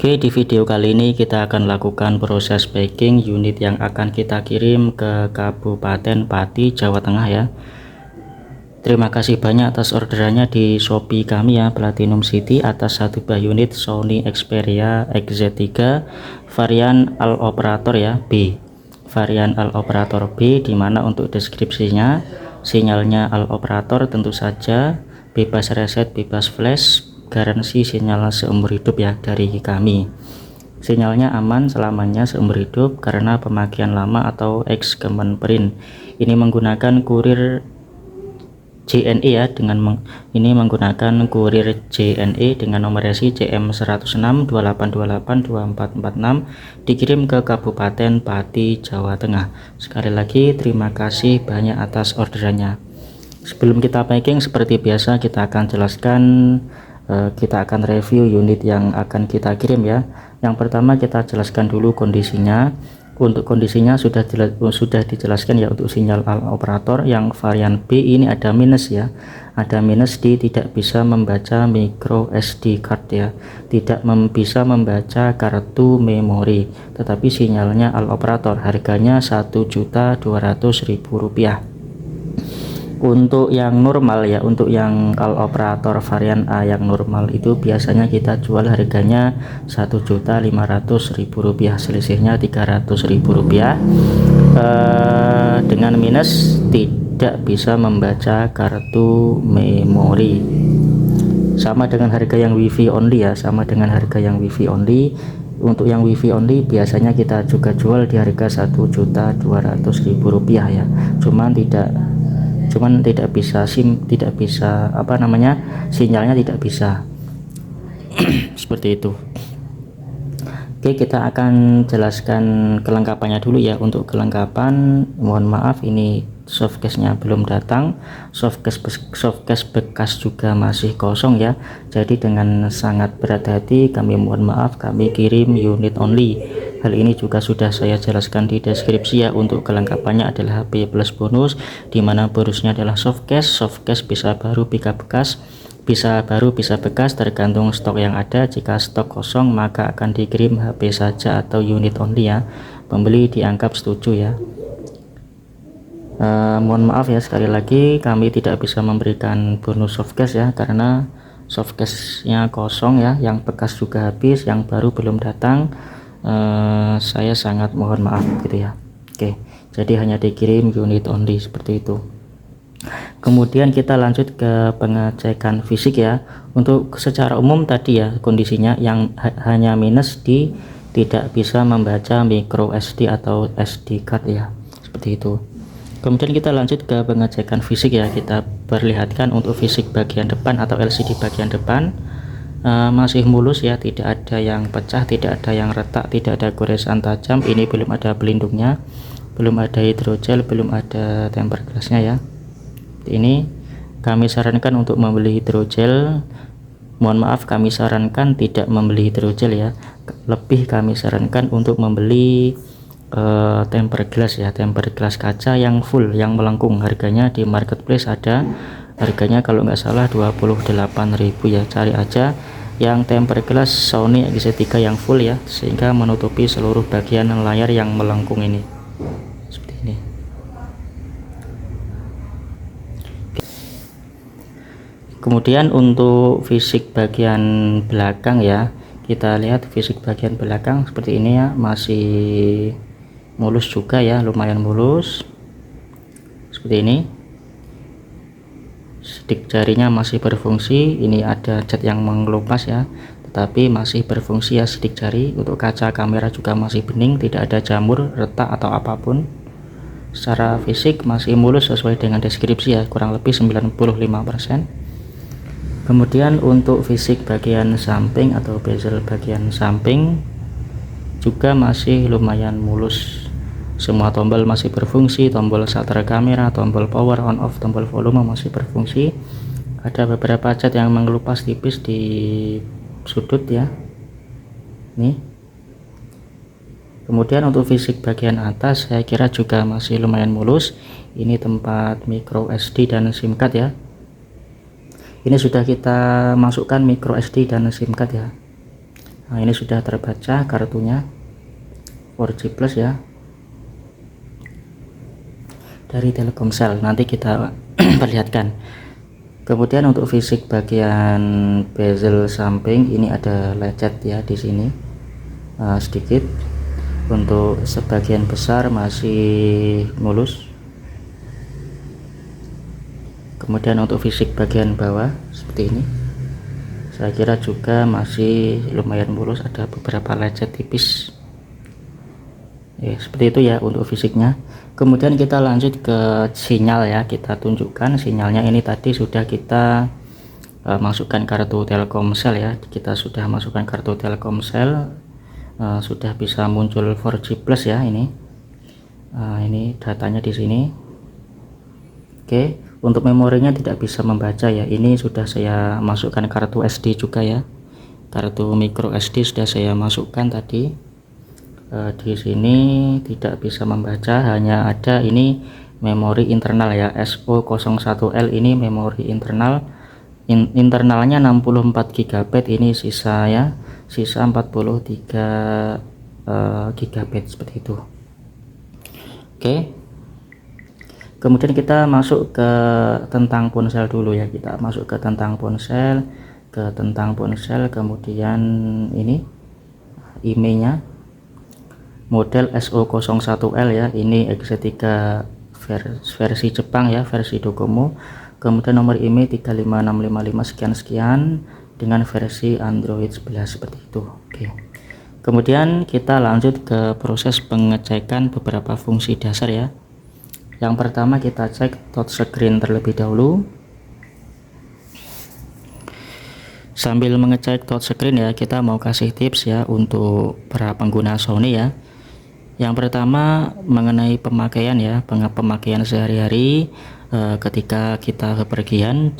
Oke, di video kali ini kita akan lakukan proses packing unit yang akan kita kirim ke Kabupaten Pati, Jawa Tengah ya. Terima kasih banyak atas orderannya di Shopee kami ya, Platinum City, atas satu buah unit Sony Xperia XZ3 varian All Operator ya, B. Varian All Operator B, dimana untuk deskripsinya sinyalnya All Operator tentu saja bebas reset, bebas flash, garansi sinyal seumur hidup ya dari kami. Sinyalnya aman selamanya seumur hidup karena pemakaian lama atau ex Kemenperin. Ini menggunakan kurir JNE ya, ini menggunakan kurir JNE dengan nomor resi CM106 28282446, dikirim ke Kabupaten Pati, Jawa Tengah. Sekali lagi terima kasih banyak atas orderannya. Sebelum kita packing, seperti biasa kita akan jelaskan, kita akan review unit yang akan kita kirim ya. Yang pertama kita jelaskan dulu kondisinya. Untuk kondisinya sudah dijelaskan ya. Untuk sinyal All Operator yang varian B ini ada minus ya, ada minus di tidak bisa membaca micro SD card ya, tidak bisa membaca kartu memori, tetapi sinyalnya All Operator, harganya Rp1.200.000. Untuk yang normal ya, untuk yang All Operator varian A yang normal itu biasanya kita jual harganya Rp1.500.000, selisihnya Rp300.000, dengan minus tidak bisa membaca kartu memori. Sama dengan harga yang wifi only ya, sama dengan harga yang wifi only. Untuk yang wifi only biasanya kita juga jual di harga Rp1.200.000 ya, cuman tidak bisa sinyalnya tidak bisa. Seperti itu. Oke, kita akan jelaskan kelengkapannya dulu ya. Untuk kelengkapan, mohon maaf ini softcase-nya belum datang, softcase bekas juga masih kosong ya. Jadi dengan sangat berhati-hati kami mohon maaf, kami kirim unit only. Hal ini juga sudah saya jelaskan di deskripsi ya. Untuk kelengkapannya adalah HP plus bonus, dimana bonusnya adalah softcase bisa baru bisa bekas, bisa baru bisa bekas tergantung stok yang ada. Jika stok kosong maka akan dikirim HP saja atau unit only ya. Pembeli dianggap setuju ya. Mohon maaf ya, sekali lagi kami tidak bisa memberikan bonus softcase ya, karena softcase-nya kosong ya, yang bekas juga habis, yang baru belum datang. Saya sangat mohon maaf gitu ya. Oke, jadi hanya dikirim unit only seperti itu. Kemudian kita lanjut ke pengecekan fisik ya. Untuk secara umum tadi ya kondisinya yang hanya minus di tidak bisa membaca micro SD atau SD card ya, seperti itu. Kemudian kita lanjut ke pengecekan fisik ya. Kita perlihatkan untuk fisik bagian depan atau LCD bagian depan masih mulus ya, tidak ada yang pecah, tidak ada yang retak, tidak ada goresan tajam. Ini belum ada pelindungnya, belum ada hidrogel, belum ada tempered glassnya ya. Ini kami sarankan untuk membeli hidrogel. Mohon maaf, kami sarankan tidak membeli hidrogel ya, lebih kami sarankan untuk membeli tempered glass ya, tempered glass kaca yang full, yang melengkung. Harganya di marketplace ada, harganya kalau nggak salah 28.000 ya. Cari aja yang tempered glass Sony XZ3 yang full ya, sehingga menutupi seluruh bagian layar yang melengkung ini, seperti ini. Kemudian untuk fisik bagian belakang ya, kita lihat fisik bagian belakang seperti ini ya, masih mulus juga ya, lumayan mulus seperti ini. Stick jarinya masih berfungsi, ini ada cat yang mengelupas ya, tetapi masih berfungsi ya stick jari. Untuk kaca kamera juga masih bening, tidak ada jamur, retak atau apapun. Secara fisik masih mulus sesuai dengan deskripsi ya, kurang lebih 95%. Kemudian untuk fisik bagian samping atau bezel bagian samping juga masih lumayan mulus. Semua tombol masih berfungsi, tombol shutter kamera, tombol power on off, tombol volume masih berfungsi. Ada beberapa cat yang mengelupas tipis di sudut ya, nih. Kemudian untuk fisik bagian atas saya kira juga masih lumayan mulus. Ini tempat micro SD dan SIM card ya. Ini sudah kita masukkan micro SD dan SIM card ya. Nah, ini sudah terbaca kartunya 4G Plus ya, dari Telkomsel. Nanti kita perlihatkan. Kemudian untuk fisik bagian bezel samping ini ada lecet ya di sini, sedikit. Untuk sebagian besar masih mulus. Kemudian untuk fisik bagian bawah seperti ini, saya kira juga masih lumayan mulus, ada beberapa lecet tipis ya, seperti itu ya untuk fisiknya. Kemudian kita lanjut ke sinyal ya, kita tunjukkan sinyalnya. Ini tadi sudah kita masukkan kartu Telkomsel ya, kita sudah masukkan kartu Telkomsel, sudah bisa muncul 4G Plus ya. Ini datanya di sini. Oke, untuk memorinya tidak bisa membaca ya, ini sudah saya masukkan kartu SD juga ya, kartu micro SD sudah saya masukkan tadi. Di sini tidak bisa membaca, hanya ada ini memori internal ya, SO01L. ini memori internal, internalnya 64 GB, ini sisa ya, sisa 43 GB seperti itu. Oke, kemudian kita masuk ke tentang ponsel dulu ya, kita masuk ke tentang ponsel, kemudian ini IMEI-nya model SO01L ya, ini X3 versi Jepang ya, versi Docomo. Kemudian nomor IMEI 35655 sekian dengan versi Android 11 seperti itu. Oke, kemudian kita lanjut ke proses pengecekan beberapa fungsi dasar ya. Yang pertama kita cek touchscreen terlebih dahulu. Sambil mengecek touchscreen ya, kita mau kasih tips ya untuk para pengguna Sony ya. Yang pertama mengenai pemakaian ya, pemakaian sehari-hari. Ketika kita bepergian,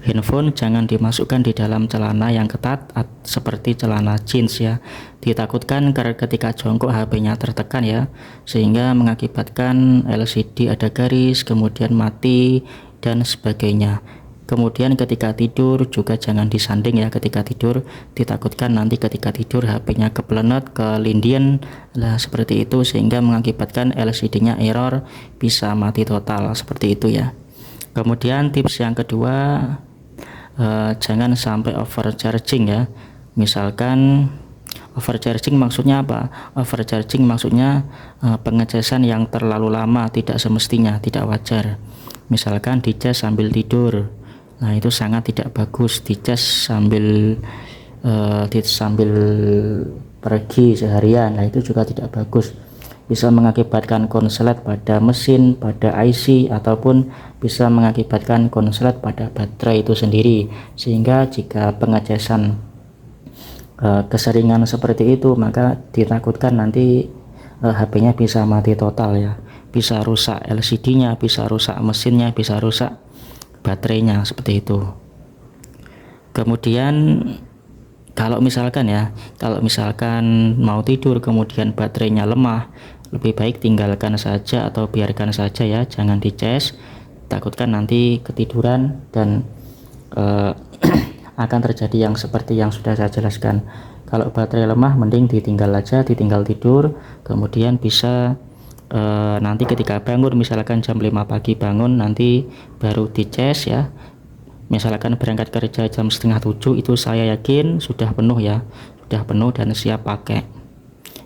handphone jangan dimasukkan di dalam celana yang ketat seperti celana jeans ya. Ditakutkan karena ketika jongkok HP-nya tertekan ya, sehingga mengakibatkan LCD ada garis, kemudian mati dan sebagainya. Kemudian ketika tidur juga jangan disanding ya, ketika tidur ditakutkan nanti ketika tidur HP-nya keplenet, kelindian lah seperti itu, sehingga mengakibatkan LCD-nya error, bisa mati total seperti itu ya. Kemudian tips yang kedua, jangan sampai overcharging ya. Misalkan overcharging maksudnya apa? Overcharging maksudnya pengecasan yang terlalu lama, tidak semestinya, tidak wajar. Misalkan dicas sambil tidur, nah itu sangat tidak bagus. Dicas sambil pergi seharian, nah itu juga tidak bagus, bisa mengakibatkan konslet pada mesin, pada IC, ataupun bisa mengakibatkan konslet pada baterai itu sendiri. Sehingga jika pengecasan keseringan seperti itu, maka ditakutkan nanti HP-nya bisa mati total ya, bisa rusak LCD-nya, bisa rusak mesinnya, bisa rusak baterainya seperti itu. Kemudian kalau misalkan mau tidur kemudian baterainya lemah, lebih baik tinggalkan saja atau biarkan saja ya, jangan dicas. Takutkan nanti ketiduran dan akan terjadi yang seperti yang sudah saya jelaskan. Kalau baterai lemah mending ditinggal aja, ditinggal tidur, kemudian bisa nanti ketika bangun, misalkan jam 5 pagi bangun, nanti baru dicas ya. Misalkan berangkat kerja jam 6:30, itu saya yakin sudah penuh ya, sudah penuh dan siap pakai,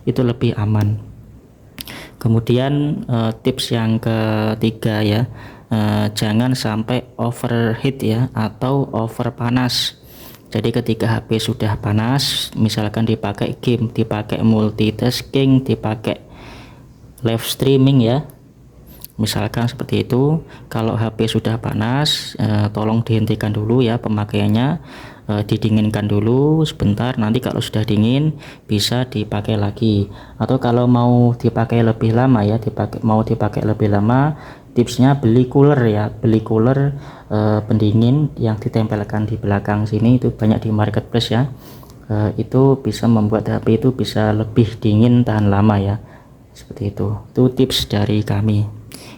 itu lebih aman. Kemudian tips yang ketiga ya, jangan sampai overheat ya, atau over panas. Jadi ketika HP sudah panas, misalkan dipakai game, dipakai multitasking, dipakai live streaming ya, misalkan seperti itu. Kalau HP sudah panas, tolong dihentikan dulu ya pemakaiannya, didinginkan dulu sebentar, nanti kalau sudah dingin bisa dipakai lagi. Atau kalau mau dipakai lebih lama ya, mau dipakai lebih lama, tipsnya beli cooler ya, beli cooler pendingin yang ditempelkan di belakang sini, itu banyak di marketplace ya. Itu bisa membuat HP itu bisa lebih dingin, tahan lama ya, seperti itu tips dari kami.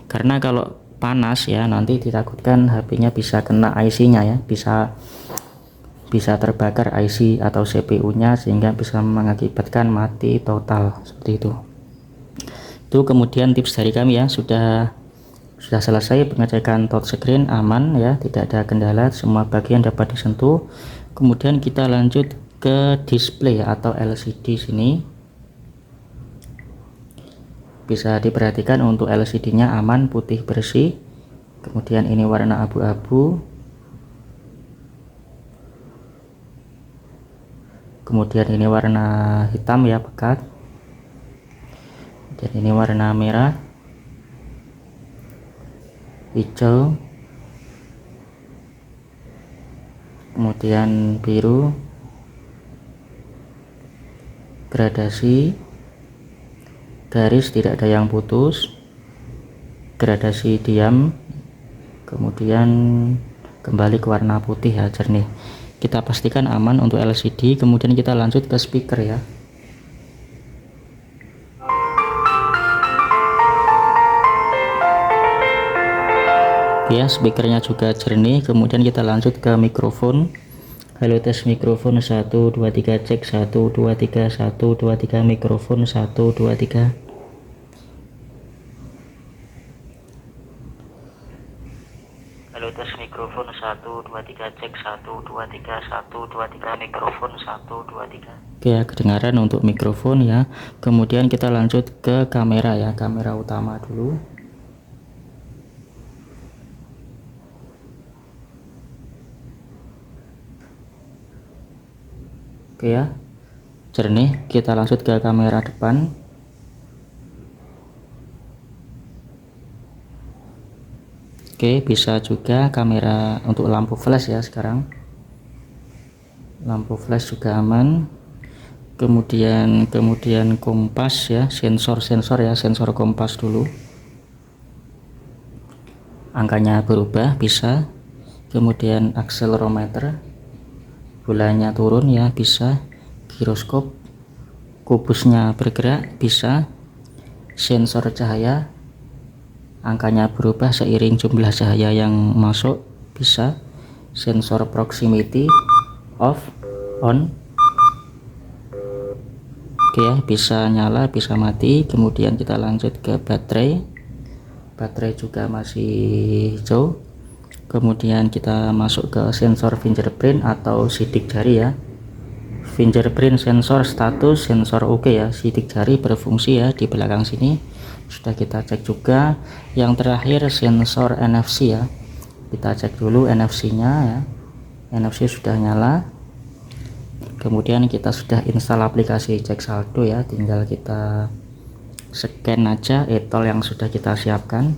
Karena kalau panas ya, nanti ditakutkan HP-nya bisa kena IC-nya ya, bisa bisa terbakar IC atau CPU nya sehingga bisa mengakibatkan mati total seperti itu. Itu kemudian tips dari kami ya. Sudah selesai pengecekan touchscreen, aman ya, tidak ada kendala, semua bagian dapat disentuh. Kemudian kita lanjut ke display atau LCD sini. Bisa diperhatikan untuk LCD nya aman, putih bersih. Kemudian ini warna abu-abu. Kemudian ini warna hitam ya, pekat. Dan ini warna merah, hijau, kemudian biru, gradasi, garis tidak ada yang putus, gradasi diam, kemudian kembali ke warna putih ya, jernih. Kita pastikan aman untuk LCD. Kemudian kita lanjut ke speaker ya. Ya, speakernya juga jernih. Kemudian kita lanjut ke mikrofon. Halo, tes mikrofon 1 2 3, cek 1 2 3 1 2 3, mikrofon 1 2 3. Halo, tes mikrofon 1 2 3, cek 1 2 3 1 2 3, mikrofon 1 2 3. Oke ya, kedengaran untuk mikrofon ya. Kemudian kita lanjut ke kamera ya, kamera utama dulu. Oke ya, jernih. Kita lanjut ke kamera depan. Oke, bisa juga kamera untuk lampu flash ya sekarang. Lampu flash juga aman. Kemudian kompas ya, sensor ya, sensor kompas dulu. Angkanya berubah bisa. Kemudian akselerometer, bolanya turun ya, bisa. Giroskop, kubusnya bergerak, bisa. Sensor cahaya, angkanya berubah seiring jumlah cahaya yang masuk, bisa. Sensor proximity, off, on. Oke ya, bisa nyala, bisa mati. Kemudian kita lanjut ke baterai. Baterai juga masih hijau. Kemudian kita masuk ke sensor fingerprint atau sidik jari ya. Fingerprint sensor status, sensor oke ya. Sidik jari berfungsi ya di belakang sini. Sudah kita cek juga. Yang terakhir sensor NFC ya. Kita cek dulu NFC nya ya. NFC sudah nyala. Kemudian kita sudah install aplikasi cek saldo ya, tinggal kita scan aja e-tol yang sudah kita siapkan.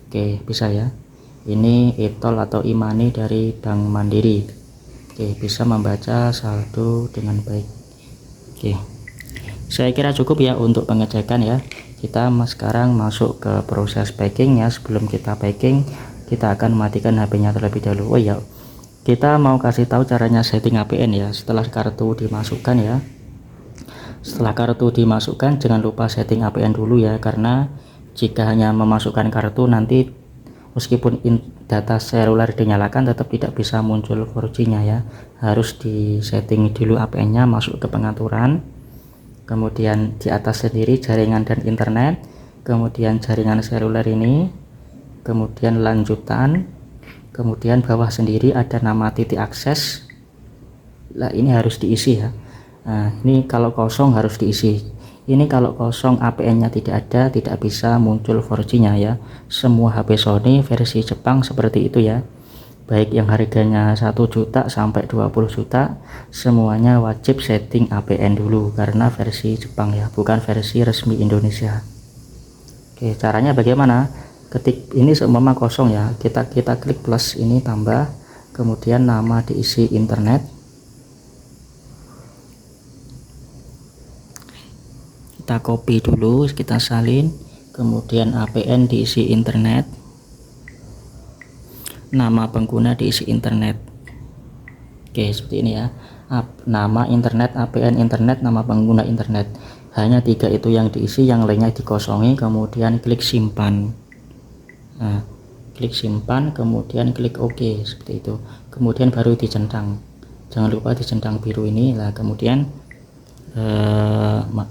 Oke, bisa ya. Ini e-tol atau e-money dari Bank Mandiri. Oke, bisa membaca saldo dengan baik. Oke, saya kira cukup ya untuk pengecekan ya. Kita sekarang masuk ke proses packing ya. Sebelum kita packing, kita akan matikan HP-nya terlebih dahulu. Oh ya, kita mau kasih tahu caranya setting APN ya. Setelah kartu dimasukkan ya, setelah kartu dimasukkan jangan lupa setting APN dulu ya, karena jika hanya memasukkan kartu nanti meskipun data seluler dinyalakan tetap tidak bisa muncul 4G nya ya. Harus di setting dulu APN nya, masuk ke pengaturan, kemudian di atas sendiri jaringan dan internet, kemudian jaringan seluler ini, kemudian lanjutan, kemudian bawah sendiri ada nama titik akses. Nah, ini harus diisi ya. Nah, ini kalau kosong harus diisi. Ini kalau kosong APN nya tidak ada, tidak bisa muncul 4G nya ya. Semua HP Sony versi Jepang seperti itu ya. Baik yang harganya 1 juta sampai 20 juta, semuanya wajib setting APN dulu karena versi Jepang ya, bukan versi resmi Indonesia. Oke, caranya bagaimana? Ketik ini seumpama kosong ya, kita klik plus ini tambah, kemudian nama diisi internet, kita copy dulu, kita salin, kemudian APN diisi internet, nama pengguna diisi internet. Oke, seperti ini ya. Nama internet, APN internet, nama pengguna internet. Hanya 3 itu yang diisi, yang lainnya dikosongi, kemudian klik simpan. Nah, klik simpan, kemudian klik OK seperti itu, kemudian baru dicentang, jangan lupa dicentang biru ini lah, kemudian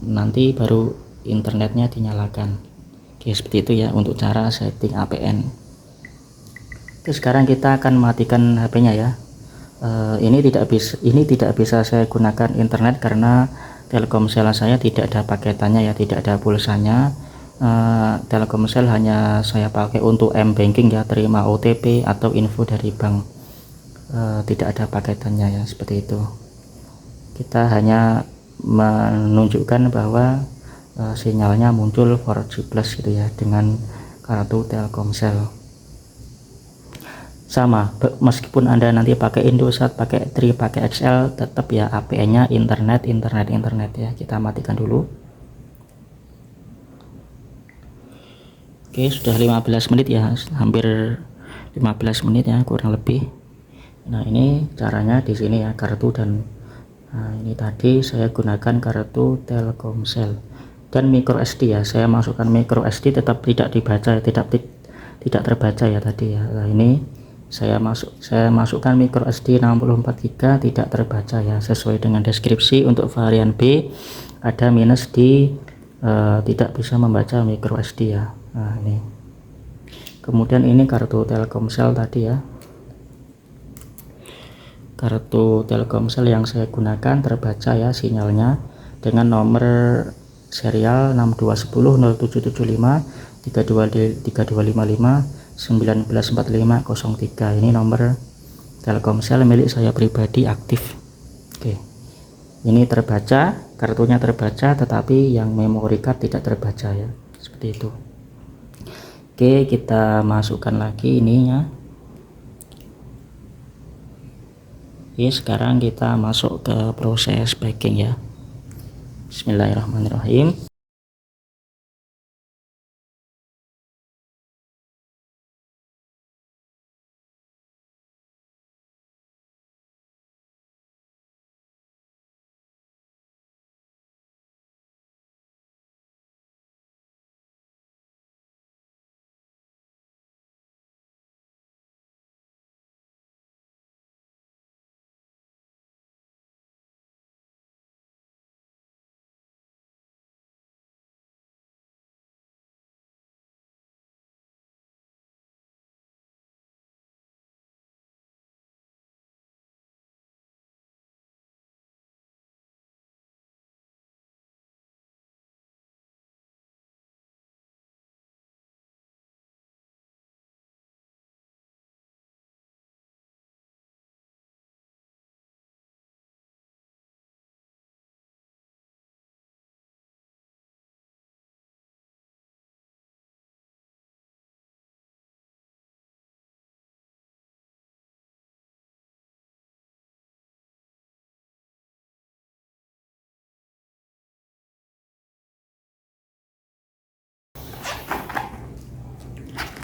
nanti baru internetnya dinyalakan. Oke, seperti itu ya untuk cara setting APN. Oke, sekarang kita akan matikan HP-nya ya. Ini tidak bisa saya gunakan internet karena Telkomsel saya tidak ada paketannya ya, tidak ada pulsanya. Telkomsel hanya saya pakai untuk m-banking ya, terima OTP atau info dari bank. Tidak ada paketannya ya, seperti itu. Kita hanya menunjukkan bahwa sinyalnya muncul 4G plus gitu ya dengan kartu Telkomsel. Sama, meskipun Anda nanti pakai Indosat, pakai Tri, pakai XL, tetap ya APN-nya internet ya. Kita matikan dulu. Oke, sudah 15 menit ya, hampir 15 menit ya kurang lebih. Nah, ini caranya di sini ya, kartu dan ini tadi saya gunakan kartu Telkomsel dan micro SD ya. Saya masukkan micro SD tetap tidak dibaca, tidak terbaca ya tadi ya. Nah, ini saya masukkan micro SD 64 GB tidak terbaca ya, sesuai dengan deskripsi. Untuk varian B ada minus di tidak bisa membaca micro SD ya. Nah, ini kemudian ini kartu Telkomsel tadi ya, kartu Telkomsel yang saya gunakan terbaca ya sinyalnya dengan nomor serial 62100775 3255 194503. Ini nomor Telkomsel milik saya pribadi aktif. Oke, ini terbaca, kartunya terbaca, tetapi yang memory card tidak terbaca ya, seperti itu. Oke, kita masukkan lagi ininya. Oke, sekarang kita masuk ke proses packing ya. Bismillahirrahmanirrahim.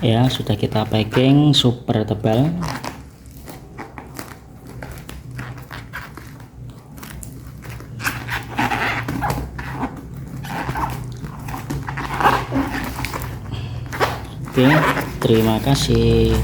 Ya, sudah kita packing super tebal. Oke, terima kasih.